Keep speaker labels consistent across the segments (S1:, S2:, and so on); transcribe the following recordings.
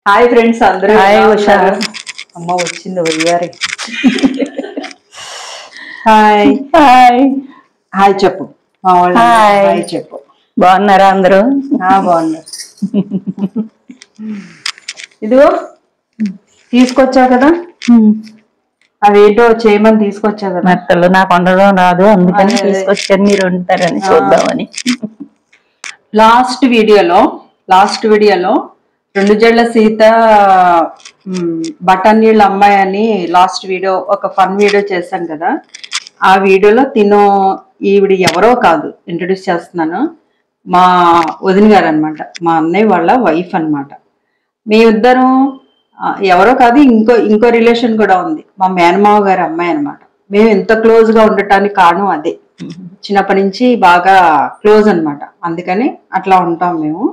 S1: Hi friends అందరూ
S2: hi Usha.
S1: అమ్మ వచ్చింది వయ్యారి. హాయ్
S2: హాయ్
S1: హాయ్ చెప్పు. మా వాళ్ళు
S2: హాయ్.
S1: హాయ్ చెప్పు.
S2: బాగున్నారా అందరూ?
S1: బాగున్నారు. ఇదిగో తీసుకొచ్చావు కదా, అవేంటో చేయమని తీసుకొచ్చావు కదా.
S2: మెత్తలు నాకు వండడం రాదు, అందుకని
S1: అదే.
S2: తీసుకొచ్చాను మీరు వండుతారని చూద్దామని.
S1: లాస్ట్ వీడియోలో రెండు జడ్ల సీత బటన్ నీళ్ళ అమ్మాయి అని లాస్ట్ వీడియో ఒక ఫన్ వీడియో చేశాను కదా. ఆ వీడియోలో ఈవిడ ఎవరో కాదు, ఇంట్రడ్యూస్ చేస్తున్నాను, మా వదిన గారు అనమాట, మా అన్నయ్య వాళ్ళ వైఫ్ అనమాట. మీ ఇద్దరం ఎవరో కాదు, ఇంకో రిలేషన్ కూడా ఉంది, మా మేనమావ గారి అమ్మాయి అనమాట. మేము ఇంత క్లోజ్ గా ఉండటానికి కారణం అదే, చిన్నప్పటి నుంచి బాగా క్లోజ్ అనమాట, అందుకని అట్లా ఉంటాం మేము.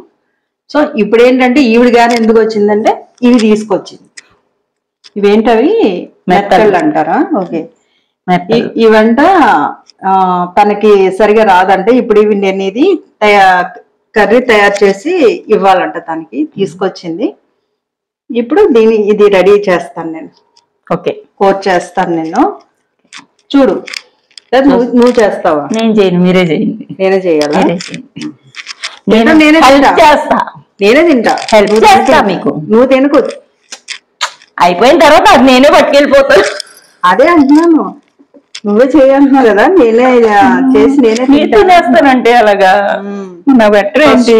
S1: సో ఇప్పుడు ఏంటంటే ఈవిడ గారు ఎందుకు వచ్చిందంటే ఇవి తీసుకొచ్చింది. ఇవేంటవి మెత్తళ్ళు అంటారా? ఓకే. ఇవంట తనకి సరిగా రాదంటే ఇప్పుడు ఇవి నేను ఇది కర్రీ తయారు చేసి ఇవ్వాలంట తనకి, తీసుకొచ్చింది. ఇప్పుడు ఇది రెడీ చేస్తాను నేను.
S2: ఓకే,
S1: కోట్ చేస్తాను నేను. చూడు, నువ్వు చేస్తావా?
S2: నేను చేయను, మీరే చేయండి.
S1: నేనే చేయాలా?
S2: నేనే చేస్తా,
S1: నేనే తింటా.
S2: హెల్ప్ చేస్తా మీకు.
S1: నువ్వు తినకు,
S2: అయిపోయిన తర్వాత అది నేనే పట్టుకెళ్ళిపోతాను.
S1: అదే అంటున్నాను, నువ్వే చేయాలంటున్నావు కదా, నేనే చేసి నేనే
S2: తినేస్తానంటే అలాగా నా బెటర్ ఏంటి.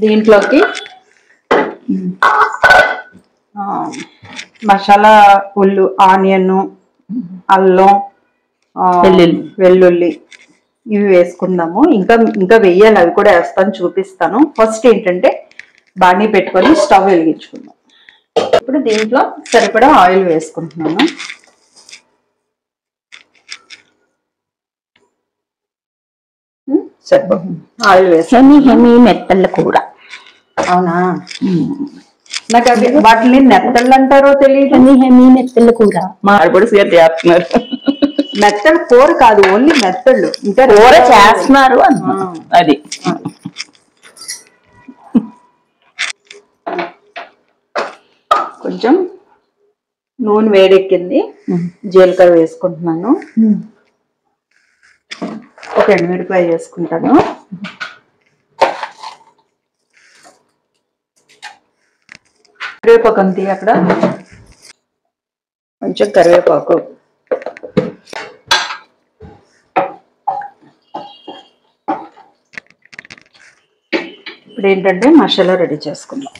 S1: దీంట్లోకి మసాలా ఉల్లు, ఆనియన్, అల్లం, వెల్లుల్లి ఇవి వేసుకుందాము. ఇంకా వెయ్యాలి, అవి కూడా వేస్తాను, చూపిస్తాను. ఫస్ట్ ఏంటంటే బాణీ పెట్టుకొని స్టవ్ వెలిగించుకుందాం. ఇప్పుడు దీంట్లో సరిపడా ఆయిల్ వేసుకుంటున్నాను. సరిపోతుంది ఆయిల్ వేసాను.
S2: మెత్తళ్ళ కూర.
S1: అవునా? నాకు అవి వాటిని నెత్తళ్ళు అంటారో తెలియదు.
S2: మెత్తళ్ళ కూర మా ఆడపడుచు గారు చేస్తున్నారు.
S1: మెత్తళ్ళు కూర కాదు, ఓన్లీ మెత్తళ్ళు. ఇంకా
S2: కూర చేస్తున్నారు అది.
S1: కొంచెం నూనె వేడెక్కింది, జీలకర్ర వేసుకుంటున్నాను. ఒక ఎండుమిరపకాయ వేసుకుంటాను. కరివేపాకు అంతే, అక్కడ కొంచెం కరివేపాకు. ఇప్పుడు ఏంటంటే మసాలా రెడీ చేసుకుందాం.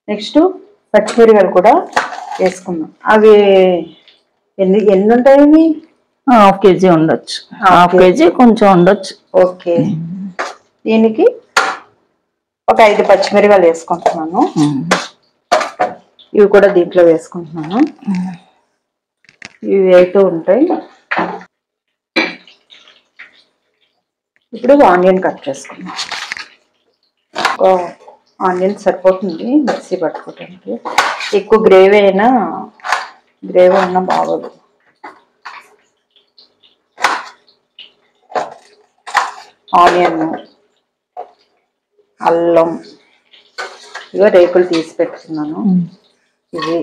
S1: నెక్స్ట్ పచ్చిమిరపకాయలు కూడా వేసుకుందాం. అవి ఎన్ని ఉంటాయి? అవి
S2: ½ కేజీ ఉండొచ్చు, ½ కేజీ కొంచెం ఉండొచ్చు.
S1: ఓకే. దీనికి ఒక 5 పచ్చిమిరపకాయలు వేసుకుంటున్నాను. ఇవి కూడా దీంట్లో వేసుకుంటున్నాను. ఇవి వేస్తూ ఉంటాయి. ఇప్పుడు ఆనియన్ కట్ చేసుకున్నాం. ఆనియన్ సరిపోతుంది మిక్సీ పట్టుకోవడానికి. ఎక్కువ గ్రేవీ అయినా బాగోదు. ఆనియన్, అల్లం, ఇవో రేకులు తీసి పెట్టుకున్నాను. ఇది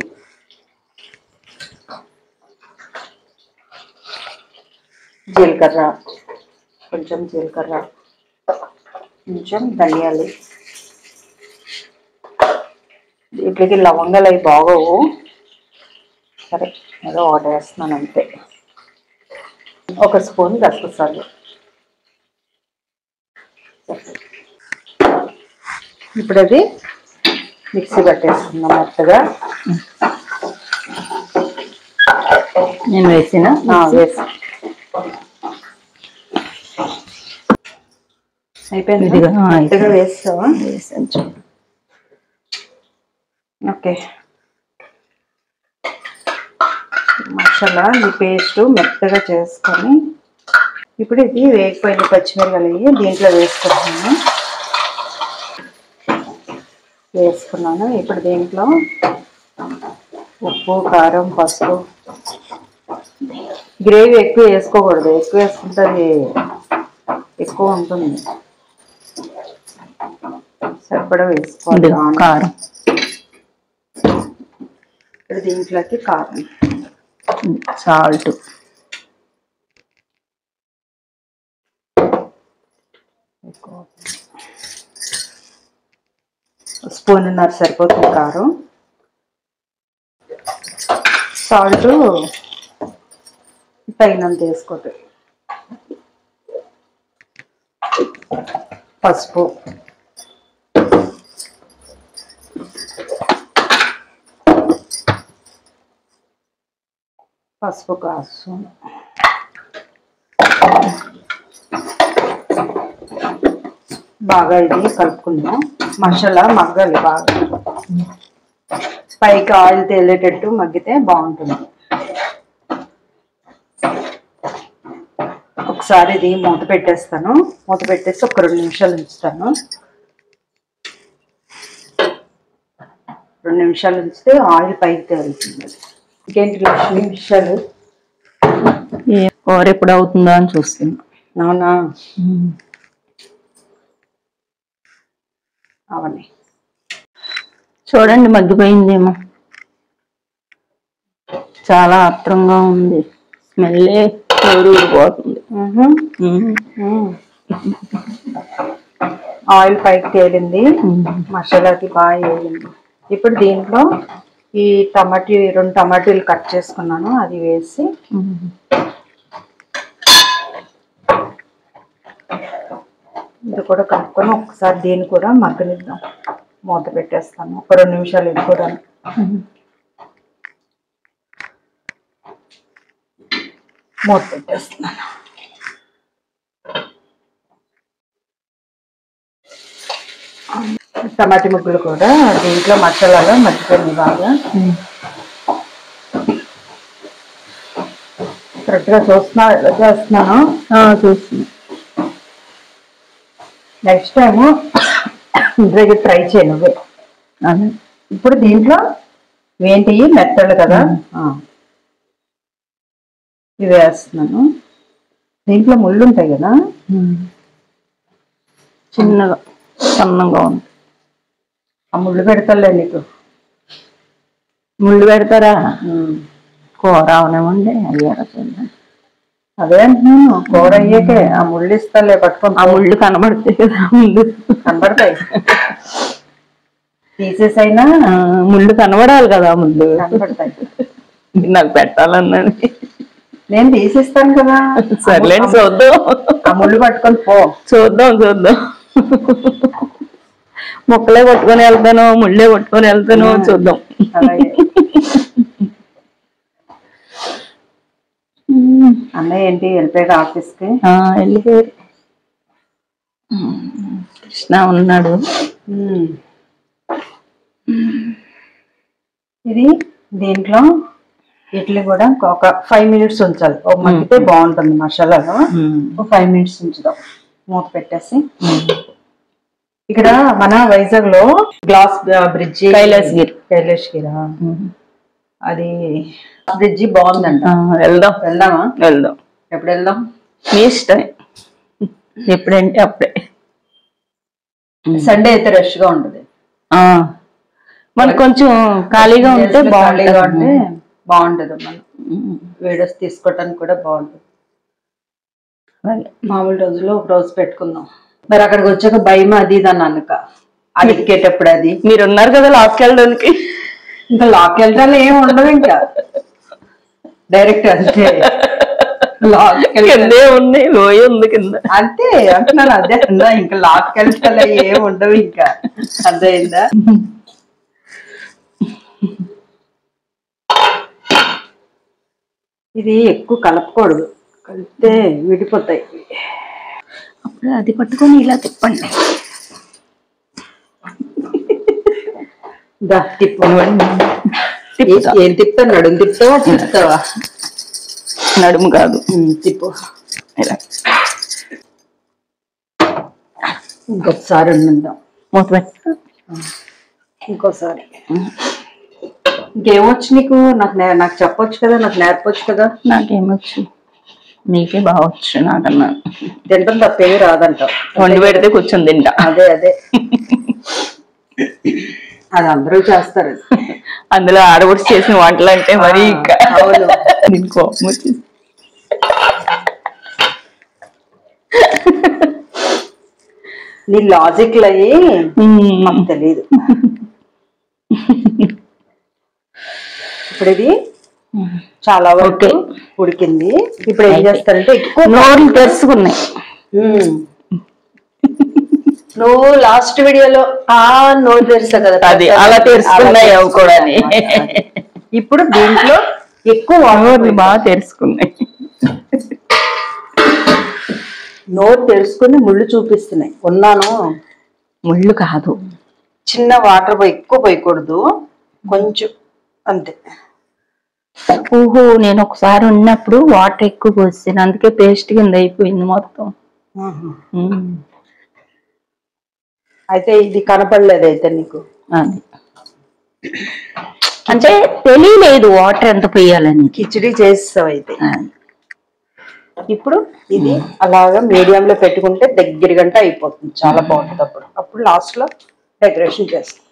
S1: జీలకర్ర, కొంచెం ధనియాలు. వీటికి లవంగాలు అవి బాగోవు, సరే ఏదో ఒకటి వేస్తున్నాను అంతే. ఒక స్పూన్ గసగసాలు. ఇప్పుడు అది మిక్సీ పట్టేసుకుందాం మెత్తగా.
S2: నేను వేసి
S1: అయిపోయింది. మెత్తగా వేస్తావా?
S2: వేసాను.
S1: ఓకే. మసాలా ఈ పేస్ట్ మెత్తగా చేసుకొని ఇప్పుడు ఇది వేగిపోయిన పచ్చిమిరపకాయలు దీంట్లో వేసుకున్నాను. ఇప్పుడు దీంట్లో ఉప్పు, కారం, పసుపు. గ్రేవీ ఎక్కువ వేసుకోకూడదు, ఎక్కువ వేసుకుంటే అది ఎక్కువ ఉంటుంది. సరిపడా వేసుకోవాలి
S2: కారం.
S1: ఇప్పుడు దీంట్లోకి కారం,
S2: సాల్ట్,
S1: స్పూన్నర సరిపోతుంది కారం. సాల్ట్ తగినంత వేసుకోండి. పసుపు, పసుపు కాసు, బాగా ఇది కలుపుకుందాం. మసాలా మగ్గాలి బాగా, పైకి ఆయిల్ తేలేటట్టు మగ్గితే బాగుంటుంది. ఒకసారి ఇది మూత పెట్టేస్తాను. మూత పెట్టేసి ఒక 2 నిమిషాలు ఉంచుతాను. 2 నిమిషాలు ఉంచితే ఆయిల్ పైకి తేలుతుంది. ఇంకేంటి 2 నిమిషాలు
S2: కూర ఎప్పుడు అవుతుందా అని చూస్తున్నా.
S1: అవునా? అవన్నీ
S2: చూడండి, మగ్గిపోయిందేమో. చాలా ఆత్రంగా ఉంది, స్మెల్లే ఊరిపోతుంది.
S1: ఆయిల్ పైకి తేలింది, మసాలాకి బాగా వేయింది. ఇప్పుడు దీంట్లో ఈ 2 టమాటీలు కట్ చేసుకున్నాను, అది వేసి ఇది కూడా కలుపుకొని ఒకసారి దీన్ని కూడా మగ్గనిద్దాం. మూత పెట్టేస్తాను ఒక 2 నిమిషాలు. ఇది కూడా మూత పెట్టేస్తున్నాను. టమాటీ ముక్కలు కూడా దీంట్లో మసాలాలో మగ్గిపోయింది బాగా. కరెక్ట్గా చేస్తున్నాను.
S2: చూస్తున్నా.
S1: నెక్స్ట్ టైము ఇంటి ట్రై చేయను. ఇప్పుడు దీంట్లో ఏంటి మెత్తలు కదా, ఇవి వేస్తున్నాను. దీంట్లో ముళ్ళు ఉంటాయి కదా,
S2: చిన్నగా సన్నంగా ఉంది.
S1: ఆ ముళ్ళు పెడతాలే నీకు.
S2: ముళ్ళు పెడతారా? కూర అవనేమండి అయ్యారా?
S1: అదే అంటున్నాను, కూర అయ్యాకే ఆ ముళ్ళు ఇస్తాలే, పట్టుకొని.
S2: ఆ ముళ్ళు కనబడతాయి కదా, ముళ్ళు
S1: కనబడతాయి. తీసేసైనా
S2: ముళ్ళు కనబడాలి కదా, ముళ్ళు
S1: కనబడతాయి.
S2: నాకు పెట్టాలన్నది.
S1: నేను తీసిస్తాను కదా.
S2: సర్లేండి, చూద్దాం.
S1: ఆ ముళ్ళు పట్టుకొని పో.
S2: చూద్దాం. మొక్కలే పట్టుకొని వెళ్తాను, ముళ్ళే పట్టుకొని వెళ్తాను, చూద్దాం.
S1: అన్నయ్య ఏంటి వెళ్ళిపోయాడు ఆఫీస్కి?
S2: వెళ్ళిపోయారు. కృష్ణ ఉన్నాడు.
S1: ఇది దీంట్లో ఇడ్లీ కూడా ఒక 5 మినిట్స్ ఉంచాలి. ఒక మగ్గితే బాగుంటుంది మసాలాలో. ఒక 5 మినిట్స్ ఉంచుదాం మూత పెట్టేసి. ఇక్కడ మన వైజాగ్ లో గ్లాస్ బ్రిడ్జి, కైలాసగిరి, అది బ్రిడ్జి బాగుందంట. వెళ్దామా?
S2: వెళ్దాం.
S1: ఎప్పుడు వెళ్దాం?
S2: మీ ఇష్టం, ఎప్పుడంటే అప్పుడే.
S1: సండే అయితే రష్ గా ఉంటుంది.
S2: మనకు కొంచెం ఖాళీగా ఉంటే బాగుంటుంది.
S1: మనం వీడియోస్ తీసుకోవటానికి కూడా బాగుంటుంది. మామూలు రోజులో ఒక రోజు పెట్టుకుందాం. మరి అక్కడికి వచ్చాక భయం అది ఇది అని అనుక అది ఎక్కేటప్పుడు. అది
S2: మీరు ఉన్నారు కదా లాక్ వెళ్ళడానికి.
S1: ఇంకా లాక్ వెళ్ళటాలు ఏమి ఉండవు, ఇంకా డైరెక్ట్ అంతే.
S2: కిందే ఉంది, లోయ ఉంది కింద,
S1: అంతే అంటున్నాను. అదే అన్నా, ఇంకా లాక్ వెళ్ళటాలు ఏమి ఉండవు, ఇంకా అర్థమైందా? ఇది ఎక్కువ కలపకూడదు, కలిపితే విడిపోతాయి.
S2: అప్పుడు అది పట్టుకొని ఇలా తిప్పండి.
S1: ఏం తిప్పుతావు? నడుము తిప్పుతావా? తిప్పుతావా?
S2: నడుము కాదు,
S1: తిప్పు. ఇంకొకసారి ఉందాం.
S2: మూత పెట్టు.
S1: ఇంకోసారి. ఇంకేమొచ్చు నీకు? నాకు చెప్పొచ్చు కదా, నాకు నేర్పొచ్చు కదా.
S2: నాకేమొచ్చు? నీకే బాగొచ్చు, నాకన్నా.
S1: తింటాం తప్పేమి రాదంటావు.
S2: వండి పెడితే కూర్చొని తింటా.
S1: అదే అది అందరూ చేస్తారు.
S2: అందులో ఆడబడి చేసిన వంటలు అంటే మరి ఇంకా
S1: అవును.
S2: దీనికి కోపం వచ్చింది.
S1: నీ లాజిక్లు అయ్యి మాకు తెలియదు. ఇప్పుడు ఇది చాలా వరకు ఉడికింది. ఇప్పుడు ఏం చేస్తారంటే ఎక్కువ
S2: నోరు తెరుచుకున్నాయి.
S1: నువ్వు లాస్ట్ వీడియోలో నోరు తెరుస్తా కదా,
S2: అది అలా తెరుచుకున్నాయి అవి కూడా.
S1: ఇప్పుడు దీంట్లో ఎక్కువ
S2: నోర్లు బాగా తెరుచుకున్నాయి.
S1: నోరు తెరుచుకుని ముళ్ళు చూపిస్తున్నాయి. ఉన్నాను
S2: ముళ్ళు కాదు,
S1: చిన్న వాటర్ ఎక్కువ పోయకూడదు, కొంచెం అంతే.
S2: ఓహో, నేను ఒకసారి ఉన్నప్పుడు వాటర్ ఎక్కువ పోసాను, అందుకే పేస్ట్ కింద అయిపోయింది మొత్తం.
S1: అయితే ఇది కనపడలేదు అయితే నీకు?
S2: అది అంటే తెలియలేదు వాటర్ ఎంత పోయాలని.
S1: కిచిడి చేస్తావు అయితే. ఇప్పుడు ఇది అలాగా మీడియంలో పెట్టుకుంటే దగ్గర గంట అయిపోతుంది, చాలా బాగుంటుంది. అప్పుడు లాస్ట్ లో డెకరేషన్ చేస్తాం.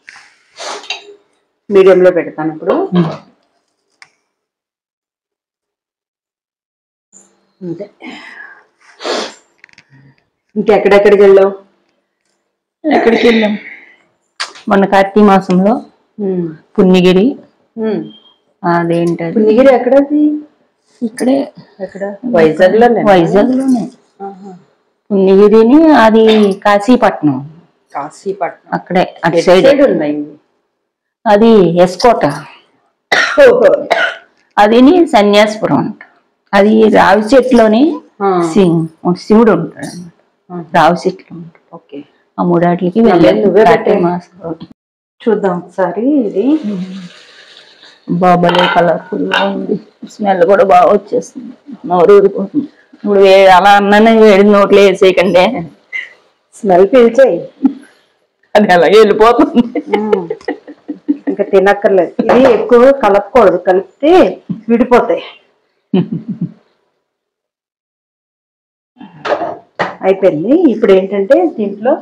S1: మీడియంలో పెడతాను ఇప్పుడు. అంతే. ఇంకెక్కడెక్కడికి వెళ్ళావు?
S2: ఎక్కడికి వెళ్ళాం మొన్న కార్తీక మాసంలో పుణ్యగిరి. అదేంటది
S1: పుణ్యగిరి? ఎక్కడది?
S2: ఇక్కడే.
S1: ఎక్కడ? వైజాగ్ లోనే.
S2: వైజాగ్ లోనే పుణ్యగిరిని. అది కాశీపట్నం.
S1: కాశీపట్నం
S2: అక్కడే అటు సైడ్
S1: ఉన్నాయి.
S2: అది ఎస్కోట. అది సన్యాసపురం అంట. అది రావి చెట్లోని శివుడు ఉంటాడు అన్నమాట. రావి చెట్లు ఉంటాడు.
S1: ఓకే.
S2: ఆ మూడాటికి వెళ్ళాను మాసం.
S1: చూద్దాం ఒకసారి. ఇది
S2: బాబలే కలర్ఫుల్ గా ఉంది. స్మెల్ కూడా బాగా వచ్చేస్తుంది, నోరు ఊరిపోతుంది. ఇప్పుడు అలా అన్నానే వేడి నోట్లో వేసేయకండి,
S1: స్మెల్ పీల్చేయి.
S2: అది అలాగే వెళ్ళిపోతుంది.
S1: ఇంకా తినక్కర్లేదు. ఇది ఎక్కువ కలపకూడదు, కలిపితే విడిపోతాయి. అయిపోయింది. ఇప్పుడు ఏంటంటే దీంట్లో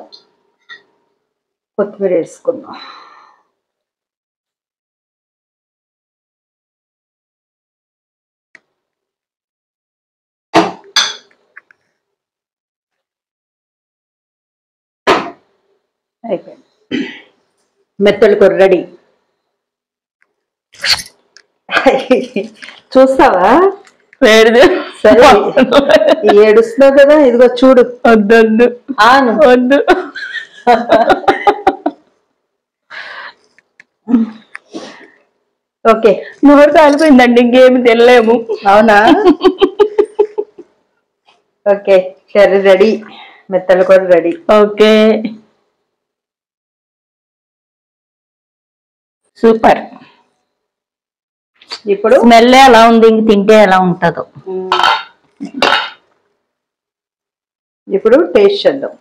S1: కొత్తిమీర వేసుకుందాం. అయిపోయింది. మెత్తలు కూర రెడీ. చూస్తావా?
S2: వేడిది.
S1: సరే, ఏడుస్తున్నావు కదా, ఇదిగో చూడు.
S2: వద్దొద్దు, వద్దు.
S1: ఓకే,
S2: నోరు కాలిపోయిందండి, ఇంకేమి తినలేము.
S1: అవునా? ఓకే, కర్రీ రెడీ, మెత్తలు కూడా రెడీ.
S2: Okay, super.
S1: ఇప్పుడు
S2: స్మెల్ ఎలా ఉంది, ఇంక తింటే ఎలా ఉంటుందో.
S1: ఇప్పుడు టేస్ట్ చేద్దాం.